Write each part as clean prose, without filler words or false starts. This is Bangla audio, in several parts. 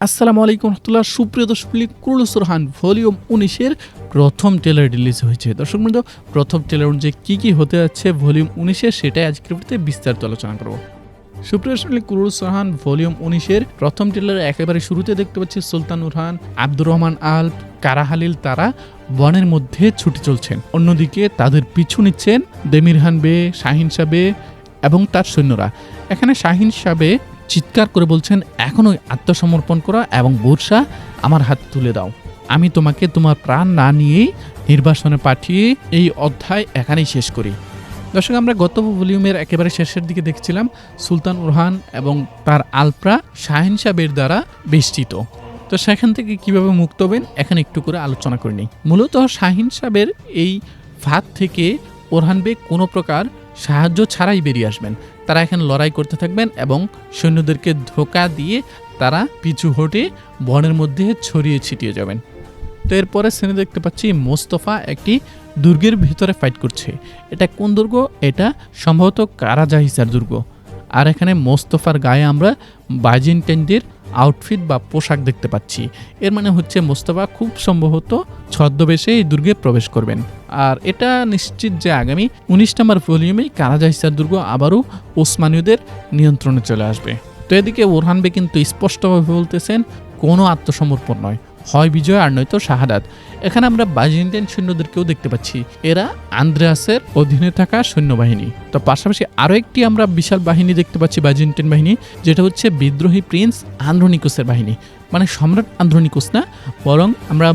আসসালামু আলাইকুম রহমতুল্লাহ। সুপ্রিয় দর্শক, কুরুল সুরহান ভলিউম 19-এর প্রথম ট্রেলার রিলিজ হয়েছে। দর্শকবৃন্দ, প্রথম ট্রেলার অনুযায়ী কী কী হতে যাচ্ছে ভলিউম 19-এ সেটাই আজকের ভিডিওতে বিস্তারিত আলোচনা করব। সুপ্রিয় দর্শক, কুরুল সুরহান ভলিউম 19-এর প্রথম ট্রেলারে একেবারে শুরুতে দেখতে পাচ্ছি সুলতান উরহান, আব্দুর রহমান আলপ, কারা হালিল তারা বনের মধ্যে ছুটে চলছেন। অন্যদিকে তাদের পিছু নিচ্ছেন দেমিরহান বে, শাহিন সাবে এবং তার সৈন্যরা। এখানে শাহিন সাবে চিৎকার করে বলছেন, এখনই আত্মসমর্পণ করা এবং বর্ষা আমার হাত তুলে দাও। আমি তোমাকে তোমার প্রাণ না নিয়েই নির্বাসনে পাঠিয়ে এই অধ্যায় এখানেই শেষ করি। দর্শক, আমরা গত ভলিউমের একেবারে শেষের দিকে দেখছিলাম সুলতান উরহান এবং তার আলপ্রা শাহিন সাবের দ্বারা বেষ্টিত। তো সেখান থেকে কিভাবে মুক্ত হবেন এখানে একটু করে আলোচনা করে নিই। মূলত শাহিন সাবের এই ফাঁদ থেকে ওরহান বেগ কোনো প্রকার সাহায্য ছাড়াই বেরিয়ে আসবেন। তারা এখানে লড়াই করতে থাকবেন এবং সৈন্যদেরকে ধোঁকা দিয়ে তারা পিছু হটে বনের মধ্যে ছড়িয়ে ছিটিয়ে যাবেন। তো এরপরে সিনে দেখতে পাচ্ছি মোস্তফা একটি দুর্গের ভিতরে ফাইট করছে। এটা কোন দুর্গ? এটা সম্ভবত কারাজাহিসার দুর্গ। আর এখানে মোস্তফার গায়ে আমরা বাইজেন্টাইনদের আউটফিট বা পোশাক দেখতে পাচ্ছি। এর মানে হচ্ছে মোস্তফা খুব সম্ভবত ছদ্মবেশে এই দুর্গে প্রবেশ করবেন। আর এটা নিশ্চিত যে আগামী 19 নম্বর ভলিউমেই কারাজাহিসার দুর্গ আবারও ওসমানীয়দের নিয়ন্ত্রণে চলে আসবে। তো এদিকে ওরহান বে কিন্তু স্পষ্টভাবে বলতেছেন, কোনো আত্মসমর্পণ নয়, হয় বিজয় আর নয়তো শাহাদাত। এখানে আমরা বাইজেন্টাইন সৈন্যদেরকেও দেখতে পাচ্ছি। এরা আন্দ্রেয়াসের অধীনে থাকা সৈন্যবাহিনী। তো পাশাপাশি আরও একটি আমরা বিশাল বাহিনী দেখতে পাচ্ছি, বাইজেন্টাইন বাহিনী, যেটা হচ্ছে বিদ্রোহী প্রিন্স আন্দ্রোনিকোসের বাহিনী। মানে সম্রাট আন্দ্রোনিকোস না, বরং আমরা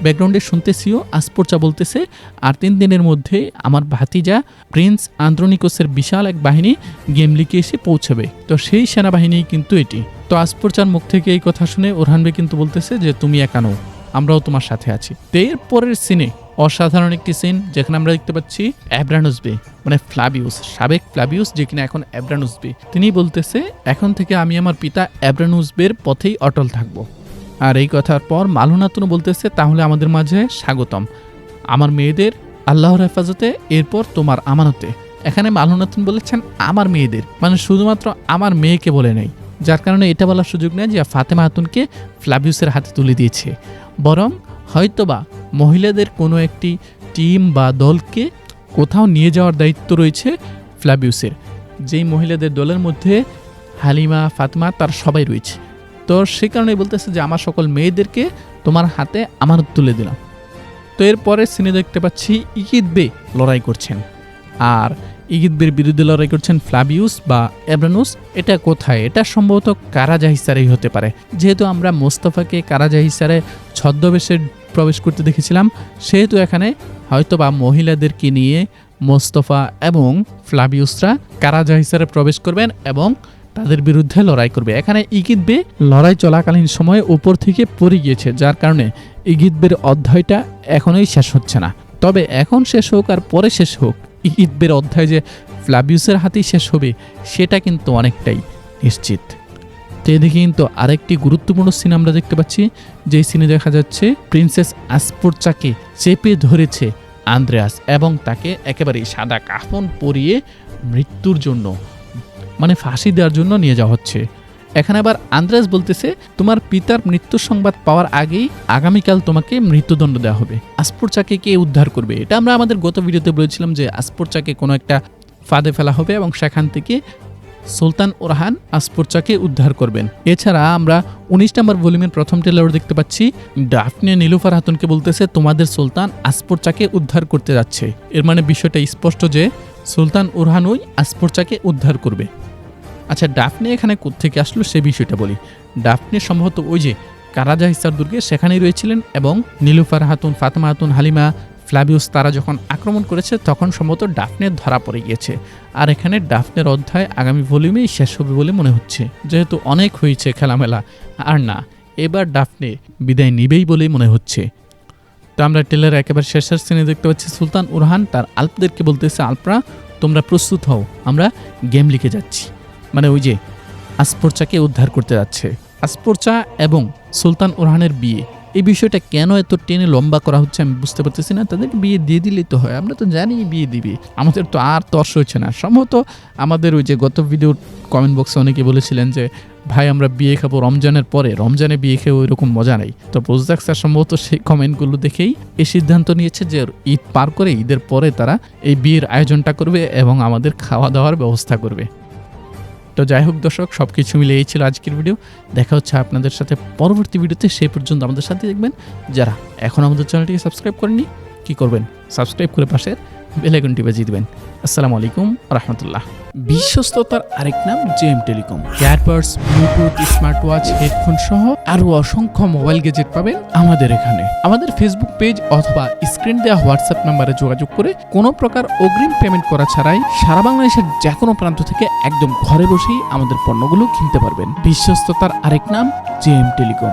ব্যাকগ্রাউন্ডে শুনতেছিও আসপোর্চা বলতেছে আর 3 দিনের মধ্যে আমার ভাতিজা প্রিন্স আন্দ্রোনিকোসের বিশাল এক বাহিনী গেমলিকে এসে পৌঁছাবে। তো সেই সেনাবাহিনী কিন্তু এটি। তো আসপোর্চার মুখ থেকে এই কথা শুনে ওরহান বে কিন্তু বলতেছে যে তুমি একা নও, আমরাও তোমার সাথে আছি। তো এর পরের সিনে অসাধারণ একটি সিন, যেখানে আমরা দেখতে পাচ্ছি অ্যাব্রানুস বে, মানে ফ্লাভিউস, সাবেক ফ্লাভিউস, যে কিনা এখন অ্যাব্রানুস বে। তিনি বলতেছে, এখন থেকে আমি আমার পিতা অ্যাব্রানুস বের পথেই অটল থাকব। আর এই কথার পর মালুনাতুনও বলতেছে, তাহলে আমাদের মাঝে স্বাগতম, আমার মেয়েদের আল্লাহর হেফাজতে, এরপর তোমার আমানতে। এখানে মালুনাতুন বলেছেন আমার মেয়েদের, মানে শুধুমাত্র আমার মেয়েকে বলে নেই, যার কারণে এটা বলার সুযোগ নেই যে ফাতেমা খাতুনকে ফ্লাভিউসের হাতে তুলে দিয়েছে, বরং হয়তোবা মহিলাদের কোনো একটি টিম বা দলকে কোথাও নিয়ে যাওয়ার দায়িত্ব রয়েছে ফ্লাভিউসের। যেই মহিলাদের দলের মধ্যে হালিমা, ফাতেমা তার সবাই রয়েছে। তো সেই কারণে বলতেছে যে আমার সকল মেয়েদেরকে তোমার হাতে আমানত তুলে দিলাম। তো এরপরে সিনে দেখতে পাচ্ছি ইকিদ বে লড়াই করছেন, আর ইকিদ বের বিরুদ্ধে লড়াই করছেন ফ্লাভিউস বা অ্যাব্রানুস। এটা কোথায়? এটা সম্ভবত কারাজাহিসারেই হতে পারে, যেহেতু আমরা মোস্তফাকে কারাজাহিসারে ছদ্মবেশে প্রবেশ করতে দেখেছিলাম, সেহেতু এখানে হয়তোবা মহিলাদেরকে নিয়ে মোস্তফা এবং ফ্লাভিউসরা কারাজাহিসারে প্রবেশ করবেন এবং তাদের বিরুদ্ধে লড়াই করবে। এখানে ইকিদ বে লড়াই চলাকালীন সময়ে উপর থেকে পড়ে গিয়েছে, যার কারণে ইকিদ বের অধ্যায়টা এখনোই শেষ হচ্ছে না। তবে এখন শেষ হোক আর পরে শেষ হোক, ইকিদ বের অধ্যায় যে ফ্লাভিউসের হাতেই শেষ হবে সেটা কিন্তু অনেকটাই নিশ্চিত। তো এদিকে কিন্তু আরেকটি গুরুত্বপূর্ণ সিন আমরা দেখতে পাচ্ছি, যেই সিনে দেখা যাচ্ছে প্রিন্সেস আসপোর্চাকে চেপে ধরেছে আন্দ্রেয়াস এবং তাকে একেবারে সাদা কাফন পরিয়ে মৃত্যুর জন্য, মানে ফাঁসি দেওয়ার জন্য নিয়ে যাওয়া হচ্ছে। এখানে আবার আন্দ্রেয়াস বলতেছে, তোমার পিতার মৃত্যুর সংবাদ পাওয়ার আগেই আগামীকাল তোমাকে মৃত্যুদণ্ড দেওয়া হবে। আসপোর্চাকে কে উদ্ধার করবে? এটা আমরা আমাদের গত ভিডিওতে বলেছিলাম যে আসপোর্চাকে কোনো একটা ফাঁদে ফেলা হবে এবং সেখান থেকে সুলতান ওরহান আসপোর্চাকে উদ্ধার করবেন। এছাড়া আমরা 19 নম্বর ভলিউমের প্রথম ট্রেলার দেখতে পাচ্ছি ডাফনে নীলুফার খাতুনকে বলতেছে, তোমাদের সুলতান আসপোর্চাকে উদ্ধার করতে যাচ্ছে। এর মানে বিষয়টা স্পষ্ট যে সুলতান ওরহানই আসপোর্চাকে উদ্ধার করবে। আচ্ছা, ডাফনে এখানে কোত্থেকে আসলো সে বিষয়টা বলি। ডাফনে সম্ভবত ওই যে কারাজাহিসার দুর্গে সেখানেই রয়েছিলেন এবং নীলুফার খাতুন, ফাতেমা খাতুন, হালিমা, ফ্লাভিউস তারা যখন আক্রমণ করেছে তখন সম্ভবত ডাফনে ধরা পড়ে গিয়েছে। আর এখানে ডাফনের অধ্যায় আগামী ভলিউমেই শেষ হবে বলে মনে হচ্ছে, যেহেতু অনেক হয়েছে খেলামেলা। আর না, এবার ডাফনে বিদায় নিবেই বলেই মনে হচ্ছে। তো আমরা টেলার একেবারে শেষের সিনে দেখতে পাচ্ছি সুলতান উরহান তার আলপদেরকে বলতেছে, আলপরা তোমরা প্রস্তুত হও, আমরা গেম লিখে যাচ্ছি। মানে ওই যে আসপোর্চাকে উদ্ধার করতে যাচ্ছে। আসপোর্চা এবং সুলতান উরহানের বিয়ে, এই বিষয়টা কেন এত টেনে লম্বা করা হচ্ছে আমি বুঝতে পারতেছি না। তাদেরকে বিয়ে দিয়ে দিলেই তো হয়, আমরা তো জানি বিয়ে দিবি, আমাদের তো আর তর্স হচ্ছে না। সম্ভবত আমাদের ওই যে গত ভিডিওর কমেন্ট বক্সে অনেকে বলেছিলেন যে ভাই আমরা বিয়ে খাবো রমজানের পরে, রমজানে বিয়ে খেয়ে ওই রকম মজা নেই। তো প্রোজেক্ট স্যার সম্ভবত সেই কমেন্টগুলো দেখেই এই সিদ্ধান্ত নিয়েছে যে ঈদ পার করে ঈদের পরে তারা এই বিয়ের আয়োজনটা করবে এবং আমাদের খাওয়া দাওয়ার ব্যবস্থা করবে। তো যাই হোক দর্শক, সব কিছু মিলে এই ছিল আজকের ভিডিও। দেখা হচ্ছে আপনাদের সাথে পরবর্তী ভিডিওতে। সেই পর্যন্ত আমাদের সাথে দেখবেন। যারা এখন আমাদের চ্যানেলটিকে সাবস্ক্রাইব করেননি, কি করবেন? সাবস্ক্রাইব করে পাশের বেল আইকনটি বাজিয়ে দিবেন। আসসালামু আলাইকুম রাহমাতুল্লাহ। বিশ্বস্ততার আরেক নাম JM telecom. Earbuds, Bluetooth, smart watch, headphone সহ আরও অসংখ্য মোবাইল গ্যাজেট পাবেন আমাদের এখানে। আমাদের ফেসবুক পেজ অথবা স্ক্রিন দেওয়া হোয়াটসঅ্যাপ নাম্বারে যোগাযোগ করে কোনো প্রকার অগ্রিম পেমেন্ট করা ছাড়াই সারা বাংলাদেশের যে কোনো প্রান্ত থেকে একদম ঘরে বসেই আমাদের পণ্যগুলো কিনতে পারবেন। বিশ্বস্ততার আরেক নাম জেএম টেলিকম।